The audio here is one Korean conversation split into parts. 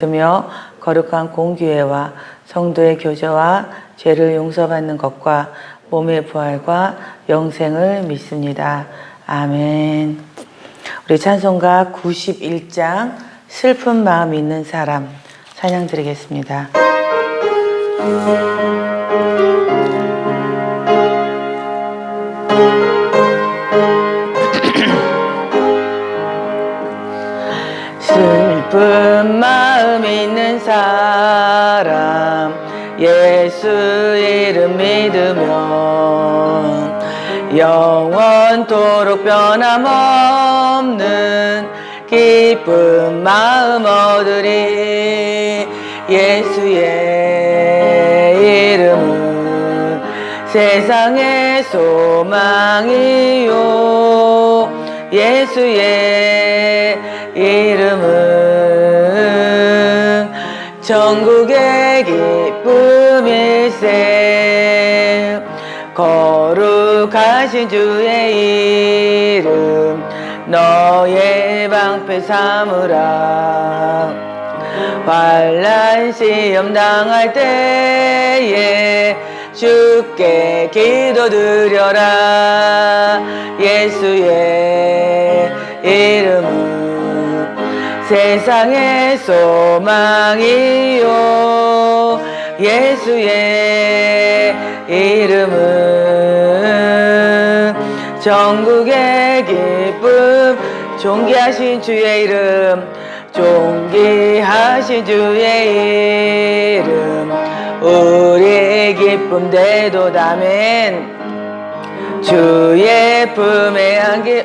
며 거룩한 공교회와 성도의 교제와 죄를 용서받는 것과 몸의 부활과 영생을 믿습니다. 아멘. 우리 찬송가 91장 슬픈 마음 있는 사람 찬양 드리겠습니다. 슬픈 마음 있는 사람 예수 이름 믿으면 영원토록 변함없는 기쁜 마음 얻으리. 예수의 이름은 세상의 소망이요 예수의 이름은 천국의 기쁨일세. 거룩하신 주의 이름 너의 방패 삼으라. 환난 시험 당할 때에 주께 기도드려라. 예수의 이름은 세상의 소망이요 예수의 이름은 전국의 기쁨. 존귀하신 주의 이름 존귀하신 주의 이름 우리의 기쁨 되도다멘. 주의 품에 안기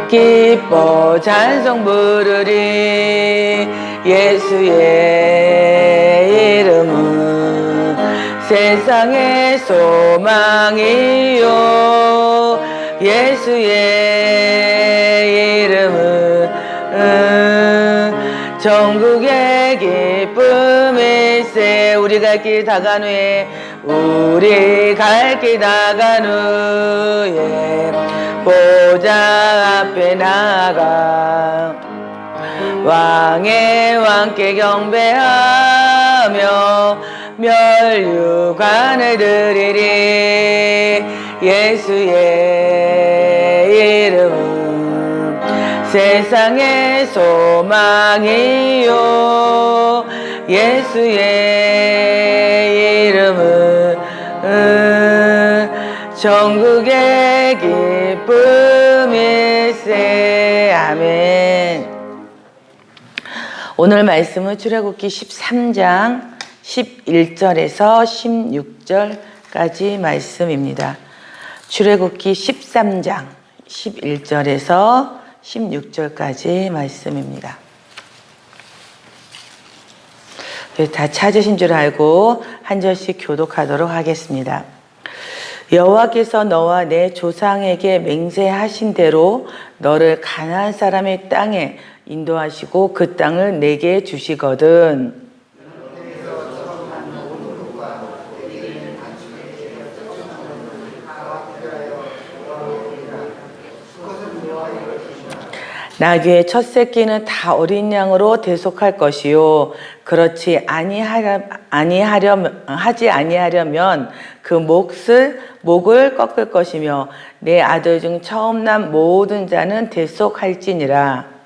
기뻐 찬송 부르리. 예수의 이름은 세상의 소망이요 예수의 이름은 전국의 기쁨일세. 우리 갈 길 다간 후에 우리 갈 길 다간 후에 보좌 앞에 나가 왕의 왕께 경배하며 멸류관을 드리리. 예수의 이름은 세상의 소망이요 예수의 이름은 전국의 기쁨일세. 아멘. 오늘 말씀은 출애굽기 13장 11절에서 16절까지 말씀입니다. 출애굽기 13장 11절에서 16절까지 말씀입니다. 다 찾으신 줄 알고 한 절씩 교독하도록 하겠습니다. 여호와께서 너와 내 조상에게 맹세하신 대로 너를 가나안 사람의 땅에 인도하시고 그 땅을 내게 주시거든. 나귀의 첫 새끼는 다 어린 양으로 대속할 것이요 그렇지 하지 아니하려면 그 목을 꺾을 것이며 내 아들 중 처음 난 모든 자는 대속할지니라.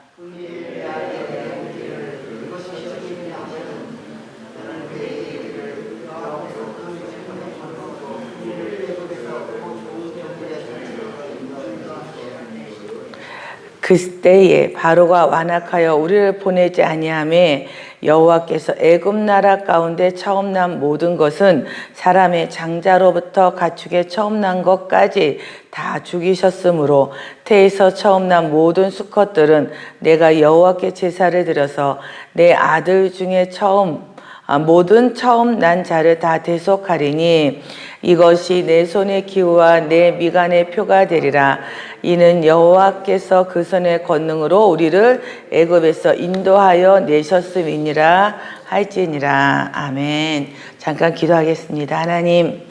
그때에 바로가 완악하여 우리를 보내지 아니하매 여호와께서 애굽 나라 가운데 처음 난 모든 것은 사람의 장자로부터 가축의 처음 난 것까지 다 죽이셨으므로 태에서 처음 난 모든 수컷들은 내가 여호와께 제사를 드려서 내 아들 중에 모든 처음 난 자를 다 대속하리니 이것이 내 손의 기후와 내 미간의 표가 되리라. 이는 여호와께서 그 손의 권능으로 우리를 애굽에서 인도하여 내셨음이니라 할지니라. 아멘. 잠깐 기도하겠습니다. 하나님,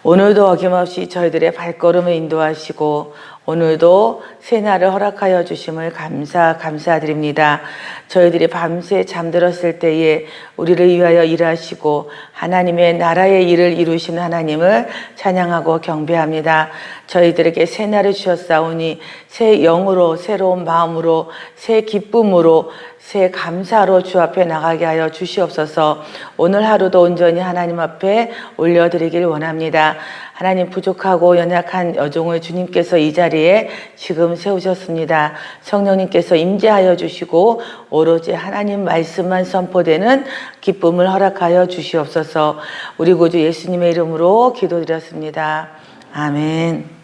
오늘도 어김없이 저희들의 발걸음을 인도하시고 오늘도 새날을 허락하여 주심을 감사드립니다. 저희들이 밤새 잠들었을 때에 우리를 위하여 일하시고 하나님의 나라의 일을 이루시는 하나님을 찬양하고 경배합니다. 저희들에게 새날을 주셨사오니 새 영으로, 새로운 마음으로, 새 기쁨으로, 새 감사로 주 앞에 나가게 하여 주시옵소서. 오늘 하루도 온전히 하나님 앞에 올려드리길 원합니다. 하나님, 부족하고 연약한 여종을 주님께서 이 자리에 지금 세우셨습니다. 성령님께서 임재하여 주시고 오로지 하나님 말씀만 선포되는 기쁨을 허락하여 주시옵소서. 우리 구주 예수님의 이름으로 기도드렸습니다. 아멘.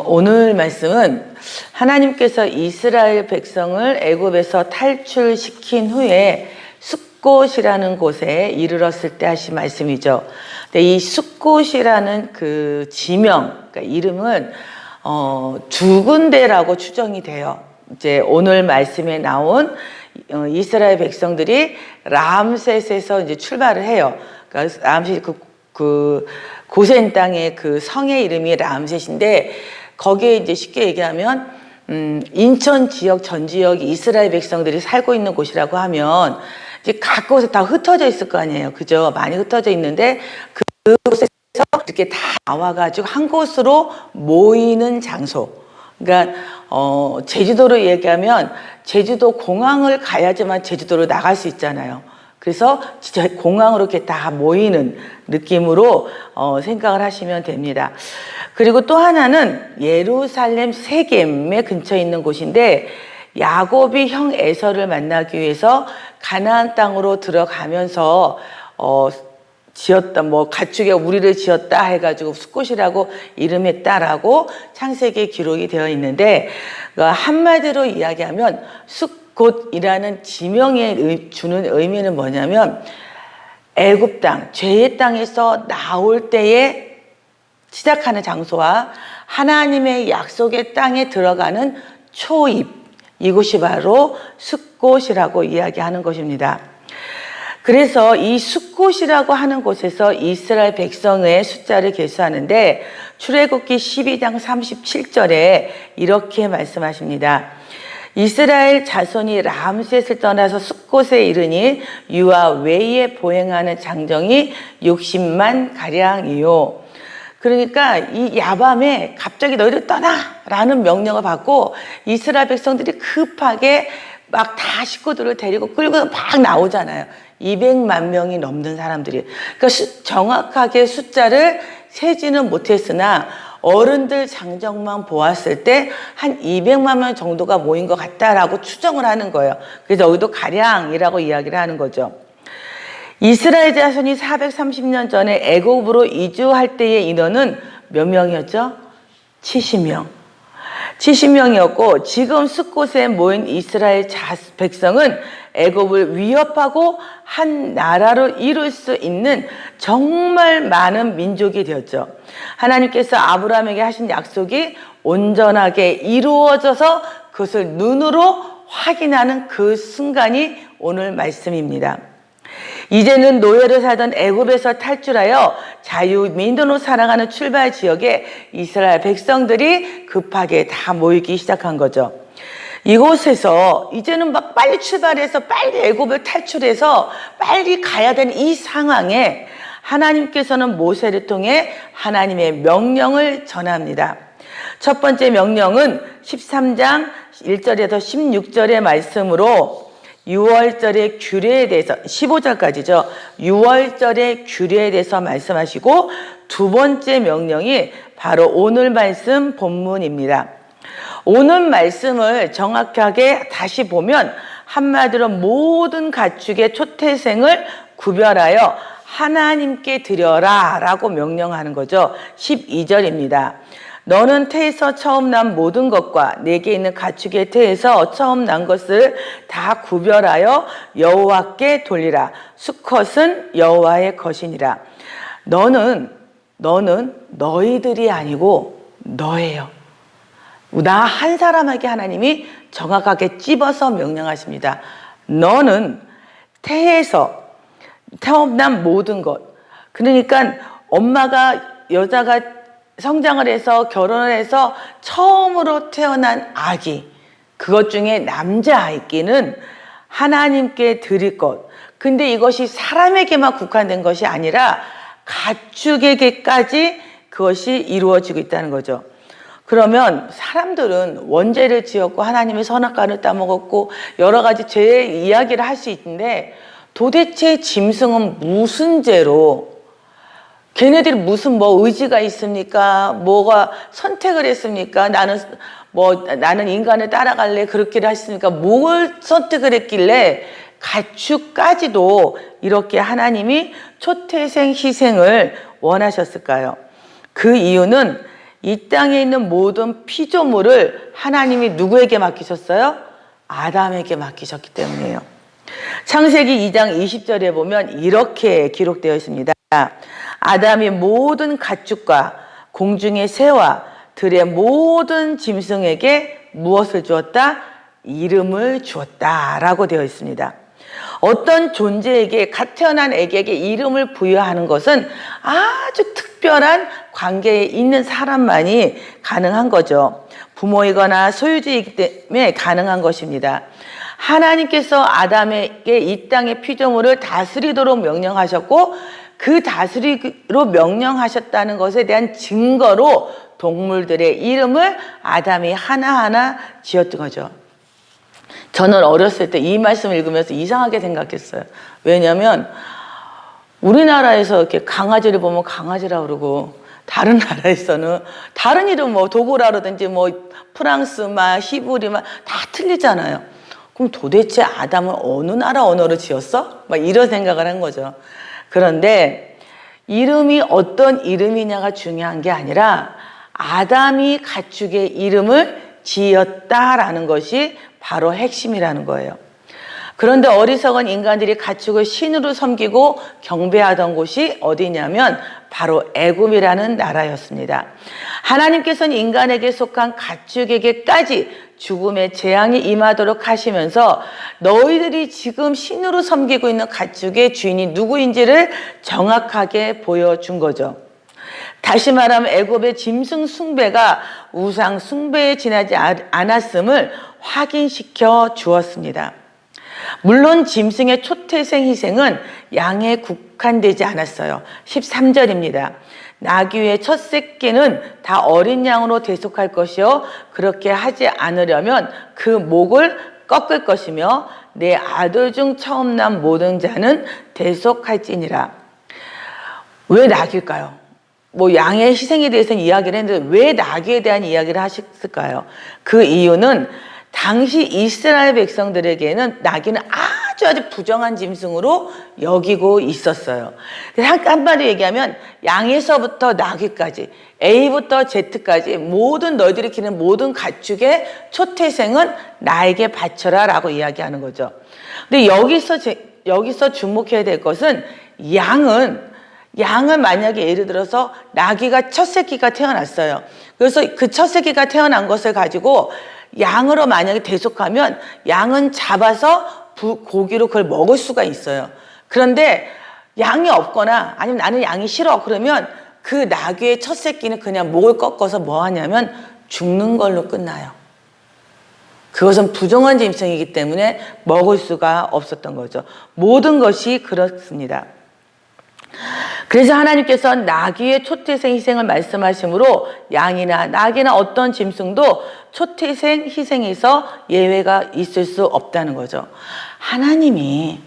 오늘 말씀은 하나님께서 이스라엘 백성을 애굽에서 탈출시킨 후에 숫곳이라는 곳에 이르렀을 때 하신 말씀이죠. 근데 이 숫곳이라는 그 지명, 그러니까 이름은 두 군데라고 추정이 돼요. 이제 오늘 말씀에 나온 이스라엘 백성들이 람셋에서 이제 출발을 해요. 그러니까 람셋 그 고센 땅의 그 성의 이름이 람셋인데 거기에 이제 쉽게 얘기하면 인천 지역 전 지역이 이스라엘 백성들이 살고 있는 곳이라고 하면 이제 각 곳에 다 흩어져 있을 거 아니에요. 그죠? 많이 흩어져 있는데 그곳에서 이렇게 다 나와가지고 한 곳으로 모이는 장소. 그러니까 제주도로 얘기하면 제주도 공항을 가야지만 제주도로 나갈 수 있잖아요. 그래서 진짜 공항으로 이렇게 다 모이는 느낌으로 생각을 하시면 됩니다. 그리고 또 하나는 예루살렘 세겜에 근처에 있는 곳인데 야곱이 형 에서를 만나기 위해서 가나안 땅으로 들어가면서 지었다, 가축의 우리를 지었다 해가지고 숫곳이라고 이름했다라고 창세기에 기록이 되어 있는데, 한마디로 이야기하면 숫곳이라는 지명에 주는 의미는 뭐냐면 애굽 땅, 죄의 땅에서 나올 때에 시작하는 장소와 하나님의 약속의 땅에 들어가는 초입, 이곳이 바로 숫곳이라고 이야기하는 것입니다. 그래서 이 숫곳이라고 하는 곳에서 이스라엘 백성의 숫자를 계수하는데 출애굽기 12장 37절에 이렇게 말씀하십니다. 이스라엘 자손이 람셋을 떠나서 숫곳에 이르니 유아 외에 보행하는 장정이 60만 가량이요. 그러니까 이 야밤에 갑자기 너희들 떠나라는 명령을 받고 이스라엘 백성들이 급하게 막 다 식구들을 데리고 끌고 막 나오잖아요. 200만 명이 넘는 사람들이. 그러니까 정확하게 숫자를 세지는 못했으나 어른들 장정만 보았을 때 한 200만 명 정도가 모인 것 같다라고 추정을 하는 거예요. 그래서 여기도 가량이라고 이야기를 하는 거죠. 이스라엘 자손이 430년 전에 애굽으로 이주할 때의 인원은 몇 명이었죠? 70명. 70명이었고 지금 숫곳에 모인 이스라엘 백성은 애굽을 위협하고 한 나라로 이룰 수 있는 정말 많은 민족이 되었죠. 하나님께서 아브라함에게 하신 약속이 온전하게 이루어져서 그것을 눈으로 확인하는 그 순간이 오늘 말씀입니다. 이제는 노예로 살던 애굽에서 탈출하여 자유민으로 살아가는 출발 지역에 이스라엘 백성들이 급하게 다 모이기 시작한 거죠. 이곳에서 이제는 막 빨리 출발해서 빨리 애굽을 탈출해서 빨리 가야 되는 이 상황에 하나님께서는 모세를 통해 하나님의 명령을 전합니다. 첫 번째 명령은 13장 1절에서 16절의 말씀으로 6월절의 규례에 대해서 15절까지죠. 6월절의 규례에 대해서 말씀하시고 두 번째 명령이 바로 오늘 말씀 본문입니다. 오늘 말씀을 정확하게 다시 보면 한마디로 모든 가축의 초태생을 구별하여 하나님께 드려라 라고 명령하는 거죠. 12절입니다. 너는 태에서 처음 난 모든 것과 내게 있는 가축의 태에서 처음 난 것을 다 구별하여 여호와께 돌리라. 수컷은 여호와의 것이니라. 너는 너희들이 아니고 너예요. 나 한 사람에게 하나님이 정확하게 찝어서 명령하십니다. 너는 태에서 처음 난 모든 것. 그러니까 엄마가 여자가 성장을 해서 결혼을 해서 처음으로 태어난 아기, 그것 중에 남자아이끼는 하나님께 드릴 것. 근데 이것이 사람에게만 국한된 것이 아니라 가축에게까지 그것이 이루어지고 있다는 거죠. 그러면 사람들은 원죄를 지었고 하나님의 선악과를 따먹었고 여러 가지 죄의 이야기를 할 수 있는데, 도대체 짐승은 무슨 죄로, 걔네들이 무슨 의지가 있습니까? 뭐가 선택을 했습니까? 나는 인간을 따라갈래 그렇게 했으니까 뭘 선택을 했길래 가축까지도 이렇게 하나님이 초태생 희생을 원하셨을까요? 그 이유는 이 땅에 있는 모든 피조물을 하나님이 누구에게 맡기셨어요? 아담에게 맡기셨기 때문이에요. 창세기 2장 20절에 보면 이렇게 기록되어 있습니다. 아담이 모든 가축과 공중의 새와 들의 모든 짐승에게 무엇을 주었다? 이름을 주었다 라고 되어 있습니다. 어떤 존재에게, 갓 태어난 애기에게 이름을 부여하는 것은 아주 특별한 관계에 있는 사람만이 가능한 거죠. 부모이거나 소유주이기 때문에 가능한 것입니다. 하나님께서 아담에게 이 땅의 피조물을 다스리도록 명령하셨고, 그 다스리로 명령하셨다는 것에 대한 증거로 동물들의 이름을 아담이 하나하나 지었던 거죠. 저는 어렸을 때 이 말씀을 읽으면서 이상하게 생각했어요. 왜냐하면 우리나라에서 이렇게 강아지를 보면 강아지라고 그러고, 다른 나라에서는 다른 이름 도고라라든지 프랑스말, 히브리말 다 틀리잖아요. 그럼 도대체 아담은 어느 나라 언어로 지었어? 이런 생각을 한 거죠. 그런데 이름이 어떤 이름이냐가 중요한 게 아니라 아담이 가축의 이름을 지었다라는 것이 바로 핵심이라는 거예요. 그런데 어리석은 인간들이 가축을 신으로 섬기고 경배하던 곳이 어디냐면 바로 애굽이라는 나라였습니다. 하나님께서는 인간에게 속한 가축에게까지 죽음의 재앙이 임하도록 하시면서 너희들이 지금 신으로 섬기고 있는 가축의 주인이 누구인지를 정확하게 보여준 거죠. 다시 말하면 애굽의 짐승 숭배가 우상 숭배에 지나지 않았음을 확인시켜 주었습니다. 물론 짐승의 초태생 희생은 양에 국한되지 않았어요. 13절입니다. 나귀의 첫 새끼는 다 어린 양으로 대속할 것이요, 그렇게 하지 않으려면 그 목을 꺾을 것이며 내 아들 중 처음 난 모든 자는 대속할지니라. 왜 나귀일까요? 양의 희생에 대해서는 이야기를 했는데 왜 나귀에 대한 이야기를 하셨을까요? 그 이유는 당시 이스라엘 백성들에게는 나귀는 아주 부정한 짐승으로 여기고 있었어요. 한마디로 얘기하면 양에서부터 나귀까지, A부터 Z까지 모든 너희들이 기르는 모든 가축의 초태생은 나에게 바쳐라 라고 이야기하는 거죠. 근데 여기서 주목해야 될 것은 양은 만약에 예를 들어서 나귀가 첫 새끼가 태어났어요. 그래서 그 첫 새끼가 태어난 것을 가지고 양으로 만약에 대속하면 양은 잡아서 고기로 그걸 먹을 수가 있어요. 그런데 양이 없거나 아니면 나는 양이 싫어 그러면 그 나귀의 첫 새끼는 그냥 목을 꺾어서 뭐 하냐면 죽는 걸로 끝나요. 그것은 부정한 짐승이기 때문에 먹을 수가 없었던 거죠. 모든 것이 그렇습니다. 그래서 하나님께서 나귀의 초태생 희생을 말씀하시므로 양이나 나귀나 어떤 짐승도 초태생 희생에서 예외가 있을 수 없다는 거죠. 하나님이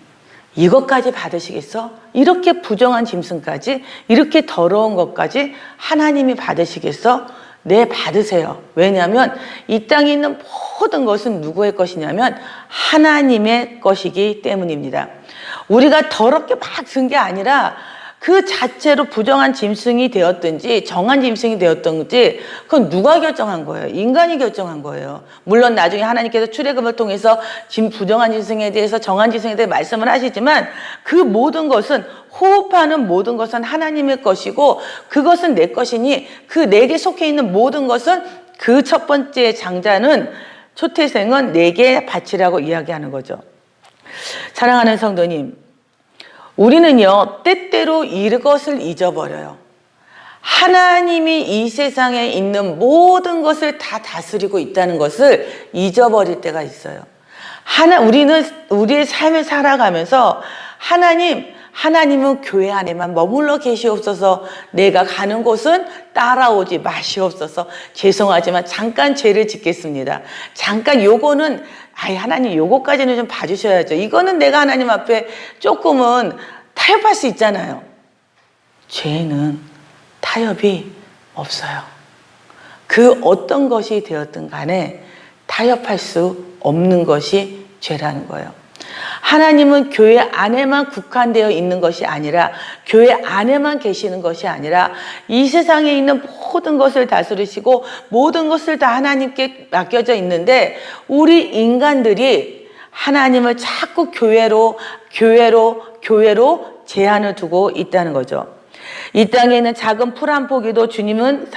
이것까지 받으시겠어? 이렇게 부정한 짐승까지, 이렇게 더러운 것까지 하나님이 받으시겠어? 네, 받으세요. 왜냐하면 이 땅에 있는 모든 것은 누구의 것이냐면 하나님의 것이기 때문입니다. 우리가 더럽게 막 쓴 게 아니라 그 자체로 부정한 짐승이 되었든지 정한 짐승이 되었든지 그건 누가 결정한 거예요? 인간이 결정한 거예요. 물론 나중에 하나님께서 출애굽을 통해서 부정한 짐승에 대해서 정한 짐승에 대해 말씀을 하시지만 그 모든 것은, 호흡하는 모든 것은 하나님의 것이고 그것은 내 것이니 그 내게 속해 있는 모든 것은 그 첫 번째 장자는 초태생은 내게 바치라고 이야기하는 거죠. 사랑하는 성도님, 우리는요 때때로 이것을 잊어버려요. 하나님이 이 세상에 있는 모든 것을 다 다스리고 있다는 것을 잊어버릴 때가 있어요. 우리는 우리의 삶을 살아가면서 하나님은 교회 안에만 머물러 계시옵소서, 내가 가는 곳은 따라오지 마시옵소서, 죄송하지만 잠깐 죄를 짓겠습니다. 잠깐 요거는, 하나님 요거까지는 좀 봐주셔야죠. 이거는 내가 하나님 앞에 조금은 타협할 수 있잖아요. 죄는 타협이 없어요. 그 어떤 것이 되었든 간에 타협할 수 없는 것이 죄라는 거예요. 하나님은 교회 안에만 국한되어 있는 것이 아니라, 교회 안에만 계시는 것이 아니라 이 세상에 있는 모든 것을 다스리시고 모든 것을 다 하나님께 맡겨져 있는데, 우리 인간들이 하나님을 자꾸 교회로 제한을 두고 있다는 거죠. 이 땅에 있는 작은 풀 한 포기도 주인은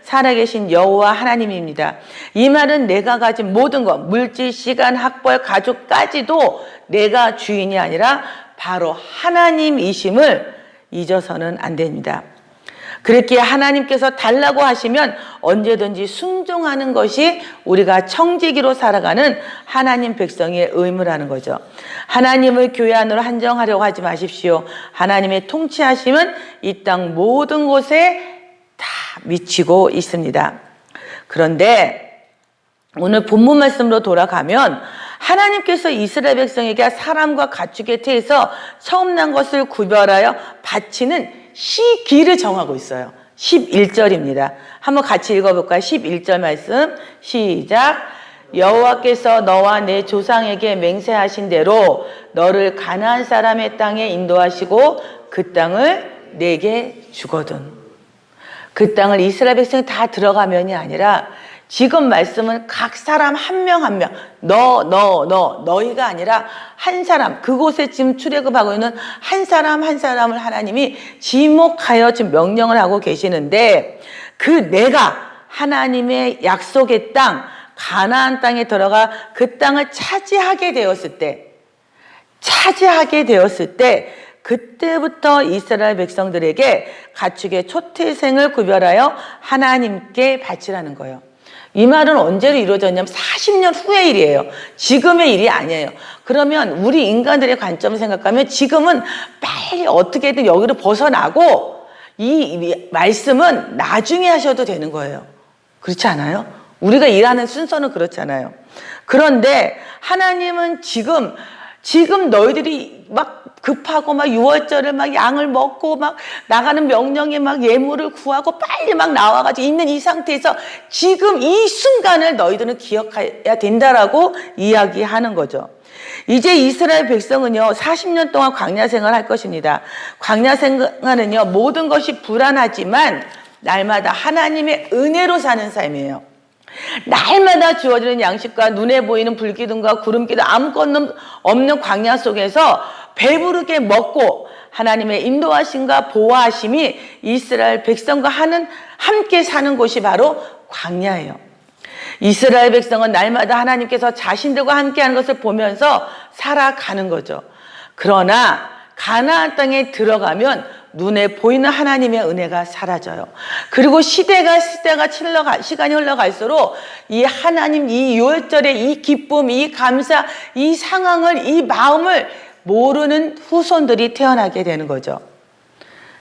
살아계신 여호와 하나님입니다. 이 말은 내가 가진 모든 것, 물질, 시간, 학벌, 가족까지도 내가 주인이 아니라 바로 하나님이심을 잊어서는 안 됩니다. 그렇게 하나님께서 달라고 하시면 언제든지 순종하는 것이 우리가 청지기로 살아가는 하나님 백성의 의무라는 거죠. 하나님을 교회 안으로 한정하려고 하지 마십시오. 하나님의 통치하심은 이 땅 모든 곳에 다 미치고 있습니다. 그런데 오늘 본문 말씀으로 돌아가면, 하나님께서 이스라엘 백성에게 사람과 가축의 태에서 처음 난 것을 구별하여 바치는 시기를 정하고 있어요. 11절입니다. 한번 같이 읽어볼까요? 11절 말씀 시작. 여호와께서 너와 내 조상에게 맹세하신 대로 너를 가나안 사람의 땅에 인도하시고 그 땅을 내게 주거든. 그 땅을 이스라엘 백성이 다 들어가면이 아니라, 지금 말씀은 각 사람 한 명 한 명, 너희가 아니라 한 사람, 그곳에 지금 출애굽하고 있는 한 사람 한 사람을 하나님이 지목하여 지금 명령을 하고 계시는데, 그 내가 하나님의 약속의 땅, 가나안 땅에 들어가 그 땅을 차지하게 되었을 때, 그때부터 이스라엘 백성들에게 가축의 초태생을 구별하여 하나님께 바치라는 거예요. 이 말은 언제로 이루어졌냐면 40년 후의 일이에요. 지금의 일이 아니에요. 그러면 우리 인간들의 관점을 생각하면 지금은 빨리 어떻게든 여기를 벗어나고 이 말씀은 나중에 하셔도 되는 거예요. 그렇지 않아요? 우리가 일하는 순서는 그렇잖아요. 그런데 하나님은 지금 너희들이 막 급하고 막 유월절을 막 양을 먹고 막 나가는 명령에 막 예물을 구하고 빨리 막 나와가지고 있는 이 상태에서 지금 이 순간을 너희들은 기억해야 된다라고 이야기하는 거죠. 이제 이스라엘 백성은요 40년 동안 광야 생활을 할 것입니다. 광야 생활은요 모든 것이 불안하지만 날마다 하나님의 은혜로 사는 삶이에요. 날마다 주어지는 양식과 눈에 보이는 불기둥과 구름기둥 아무것도 없는 광야 속에서 배부르게 먹고 하나님의 인도하심과 보호하심이 이스라엘 백성과 함께 사는 곳이 바로 광야예요. 이스라엘 백성은 날마다 하나님께서 자신들과 함께하는 것을 보면서 살아가는 거죠. 그러나 가나안 땅에 들어가면 눈에 보이는 하나님의 은혜가 사라져요. 그리고 시간이 흘러갈수록 이 하나님, 이 유월절의 이 기쁨, 이 감사, 이 상황을, 이 마음을 모르는 후손들이 태어나게 되는 거죠.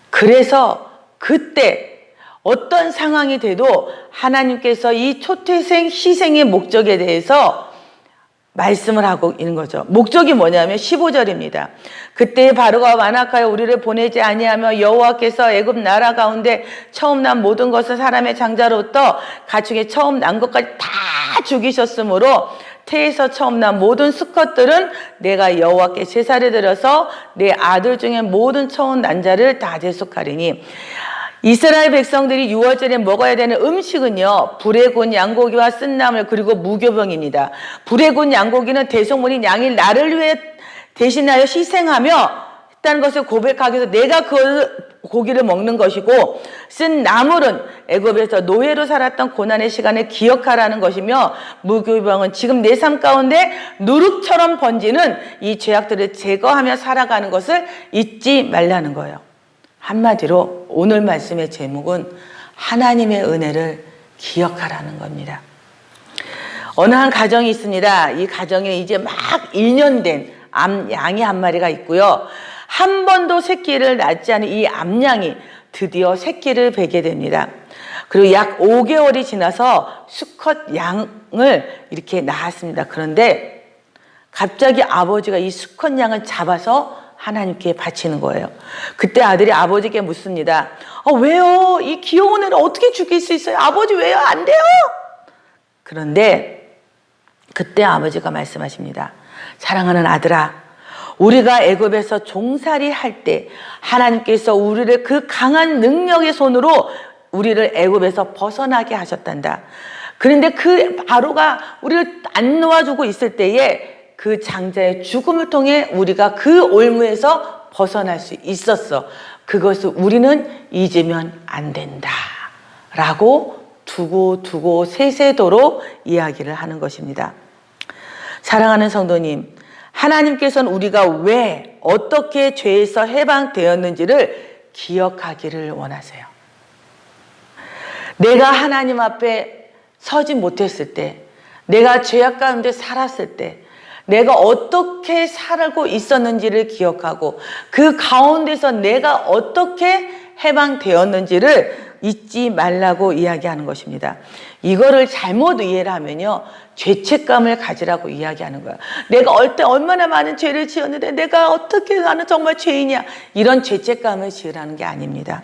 그래서 그때 어떤 상황이 돼도 하나님께서 이 초태생 희생의 목적에 대해서 말씀을 하고 있는 거죠. 목적이 뭐냐면 15절입니다. 그때 바로가 완악하여 우리를 보내지 아니하며 여호와께서 애굽 나라 가운데 처음 난 모든 것을 사람의 장자로부터 가축의 처음 난 것까지 다 죽이셨으므로 태에서 처음 난 모든 수컷들은 내가 여호와께 제사를 드려서 내 아들 중에 모든 처음 난 자를 다 대속하리니. 이스라엘 백성들이 유월절에 먹어야 되는 음식은요 불에 구운 양고기와 쓴나물 그리고 무교병입니다. 불에 구운 양고기는 대속물인 양이 나를 위해 대신하여 희생하며 했다는 것을 고백하기 위해서 내가 그 고기를 먹는 것이고, 쓴 나물은 애굽에서 노예로 살았던 고난의 시간을 기억하라는 것이며, 무교병은 지금 내 삶 가운데 누룩처럼 번지는 이 죄악들을 제거하며 살아가는 것을 잊지 말라는 거예요. 한마디로 오늘 말씀의 제목은 하나님의 은혜를 기억하라는 겁니다. 어느 한 가정이 있습니다. 이 가정에 이제 막 1년 된 암양이 한 마리가 있고요. 한 번도 새끼를 낳지 않은 이 암양이 드디어 새끼를 베게 됩니다. 그리고 약 5개월이 지나서 수컷 양을 이렇게 낳았습니다. 그런데 갑자기 아버지가 이 수컷 양을 잡아서 하나님께 바치는 거예요. 그때 아들이 아버지께 묻습니다. 왜요? 이 귀여운 애를 어떻게 죽일 수 있어요? 아버지 왜요? 안 돼요? 그런데 그때 아버지가 말씀하십니다. 사랑하는 아들아, 우리가 애굽에서 종살이 할 때 하나님께서 우리를 그 강한 능력의 손으로 우리를 애굽에서 벗어나게 하셨단다. 그런데 그 바로가 우리를 안 놓아주고 있을 때에 그 장자의 죽음을 통해 우리가 그 올무에서 벗어날 수 있었어. 그것을 우리는 잊으면 안 된다. 라고 두고 세세도록 이야기를 하는 것입니다. 사랑하는 성도님, 하나님께서는 우리가 왜 어떻게 죄에서 해방되었는지를 기억하기를 원하세요. 내가 하나님 앞에 서지 못했을 때, 내가 죄악 가운데 살았을 때, 내가 어떻게 살고 있었는지를 기억하고 그 가운데서 내가 어떻게 해방되었는지를 잊지 말라고 이야기하는 것입니다. 이거를 잘못 이해를 하면요, 죄책감을 가지라고 이야기하는 거야. 내가 얼마나 많은 죄를 지었는데 내가 어떻게 나는 정말 죄인이야. 이런 죄책감을 지으라는 게 아닙니다.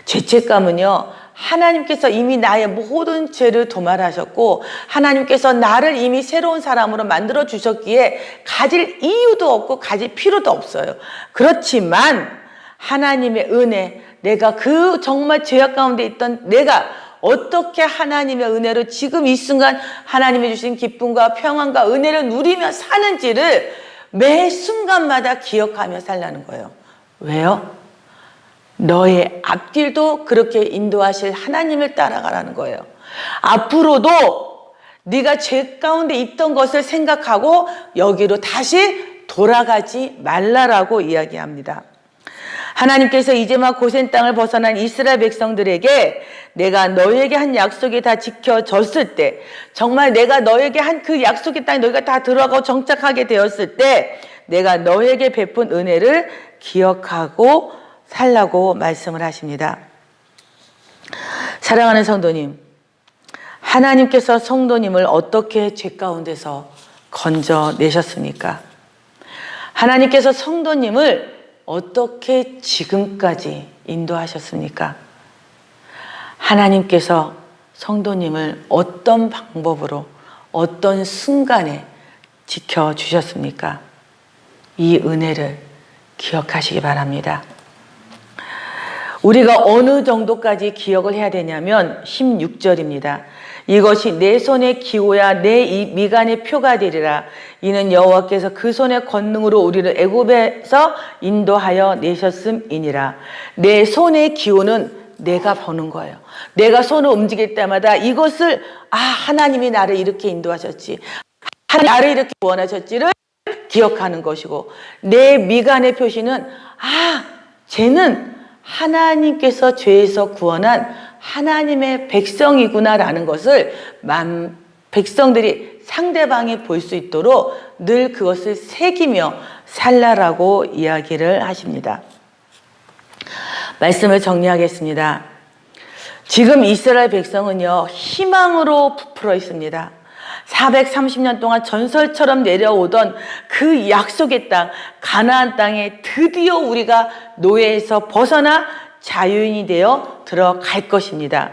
죄책감은요, 하나님께서 이미 나의 모든 죄를 도말하셨고 하나님께서 나를 이미 새로운 사람으로 만들어 주셨기에 가질 이유도 없고 가질 필요도 없어요. 그렇지만 하나님의 은혜, 내가 그 정말 죄악 가운데 있던 내가 어떻게 하나님의 은혜로 지금 이 순간 하나님이 주신 기쁨과 평안과 은혜를 누리며 사는지를 매 순간마다 기억하며 살라는 거예요. 왜요? 너의 앞길도 그렇게 인도하실 하나님을 따라가라는 거예요. 앞으로도 네가 죄 가운데 있던 것을 생각하고 여기로 다시 돌아가지 말라라고 이야기합니다. 하나님께서 이제 막 고센 땅을 벗어난 이스라엘 백성들에게 내가 너에게 한 약속이 다 지켜졌을 때, 정말 내가 너에게 한 그 약속의 땅에 너희가 다 들어가고 정착하게 되었을 때 내가 너에게 베푼 은혜를 기억하고 살라고 말씀을 하십니다. 사랑하는 성도님, 하나님께서 성도님을 어떻게 죄 가운데서 건져내셨습니까? 하나님께서 성도님을 어떻게 지금까지 인도하셨습니까? 하나님께서 성도님을 어떤 방법으로 어떤 순간에 지켜주셨습니까? 이 은혜를 기억하시기 바랍니다. 우리가 어느 정도까지 기억을 해야 되냐면 16절입니다. 이것이 내 손의 기호야 내 미간의 표가 되리라. 이는 여호와께서 그 손의 권능으로 우리를 애굽에서 인도하여 내셨음이니라. 내 손의 기호는 내가 보는 거예요. 내가 손을 움직일 때마다 이것을 하나님이 나를 이렇게 인도하셨지, 하나님이 나를 이렇게 원하셨지를 기억하는 것이고, 내 미간의 표시는 쟤는 하나님께서 죄에서 구원한 하나님의 백성이구나라는 것을 백성들이 상대방이 볼 수 있도록 늘 그것을 새기며 살라라고 이야기를 하십니다. 말씀을 정리하겠습니다. 지금 이스라엘 백성은요, 희망으로 부풀어 있습니다. 430년 동안 전설처럼 내려오던 그 약속의 땅, 가나안 땅에 드디어 우리가 노예에서 벗어나 자유인이 되어 들어갈 것입니다.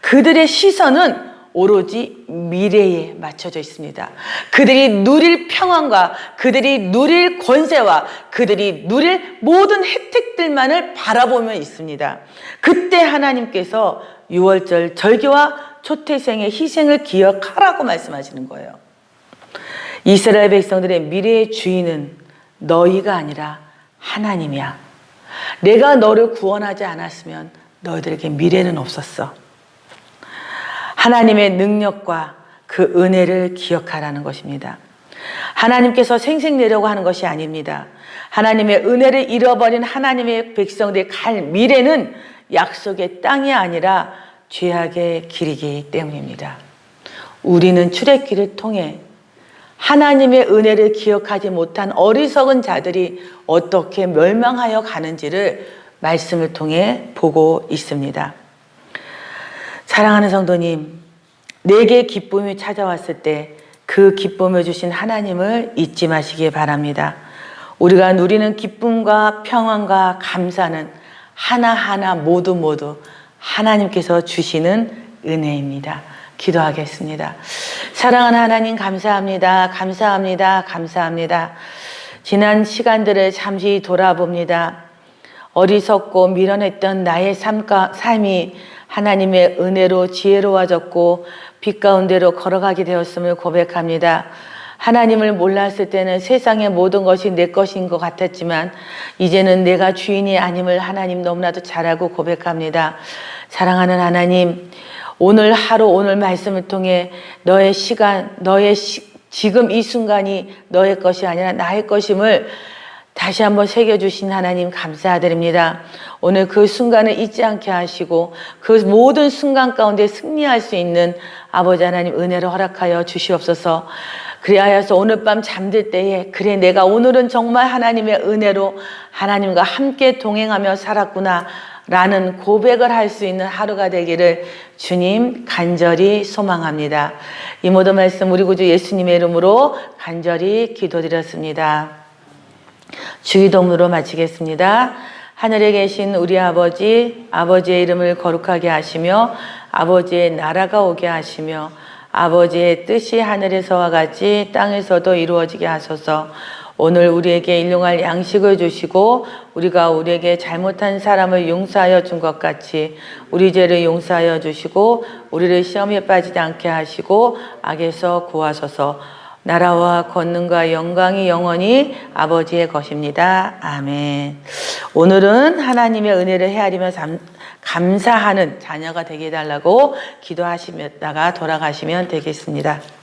그들의 시선은 오로지 미래에 맞춰져 있습니다. 그들이 누릴 평안과 그들이 누릴 권세와 그들이 누릴 모든 혜택들만을 바라보며 있습니다. 그때 하나님께서 유월절 절기와 초태생의 희생을 기억하라고 말씀하시는 거예요. 이스라엘 백성들의 미래의 주인은 너희가 아니라 하나님이야. 내가 너를 구원하지 않았으면 너희들에게 미래는 없었어. 하나님의 능력과 그 은혜를 기억하라는 것입니다. 하나님께서 생색내려고 하는 것이 아닙니다. 하나님의 은혜를 잃어버린 하나님의 백성들이 갈 미래는 약속의 땅이 아니라 죄악의 길이기 때문입니다. 우리는 출애굽기를 통해 하나님의 은혜를 기억하지 못한 어리석은 자들이 어떻게 멸망하여 가는지를 말씀을 통해 보고 있습니다. 사랑하는 성도님, 내게 기쁨이 찾아왔을 때 그 기쁨을 주신 하나님을 잊지 마시기 바랍니다. 우리가 누리는 기쁨과 평안과 감사는 하나하나 모두 하나님께서 주시는 은혜입니다. 기도하겠습니다. 사랑하는 하나님, 감사합니다. 감사합니다. 감사합니다. 지난 시간들을 잠시 돌아봅니다. 어리석고 미련했던 나의 삶이 하나님의 은혜로 지혜로워졌고 빛 가운데로 걸어가게 되었음을 고백합니다. 하나님을 몰랐을 때는 세상의 모든 것이 내 것인 것 같았지만 이제는 내가 주인이 아님을 하나님 너무나도 잘 알고 고백합니다. 사랑하는 하나님, 오늘 하루 오늘 말씀을 통해 너의 시간, 지금 이 순간이 너의 것이 아니라 나의 것임을 다시 한번 새겨주신 하나님 감사드립니다. 오늘 그 순간을 잊지 않게 하시고 그 모든 순간 가운데 승리할 수 있는 아버지 하나님 은혜를 허락하여 주시옵소서. 그리하여서 오늘 밤 잠들 때에 그래 내가 오늘은 정말 하나님의 은혜로 하나님과 함께 동행하며 살았구나 라는 고백을 할 수 있는 하루가 되기를 주님 간절히 소망합니다. 이 모든 말씀 우리 구주 예수님의 이름으로 간절히 기도드렸습니다. 주기도문으로 마치겠습니다. 하늘에 계신 우리 아버지, 아버지의 이름을 거룩하게 하시며 아버지의 나라가 오게 하시며 아버지의 뜻이 하늘에서와 같이 땅에서도 이루어지게 하소서. 오늘 우리에게 일용할 양식을 주시고 우리가 우리에게 잘못한 사람을 용서하여 준 것 같이 우리 죄를 용서하여 주시고 우리를 시험에 빠지지 않게 하시고 악에서 구하소서. 나라와 권능과 영광이 영원히 아버지의 것입니다. 아멘. 오늘은 하나님의 은혜를 헤아리며 감사하는 자녀가 되게 해달라고 기도하시다가 돌아가시면 되겠습니다.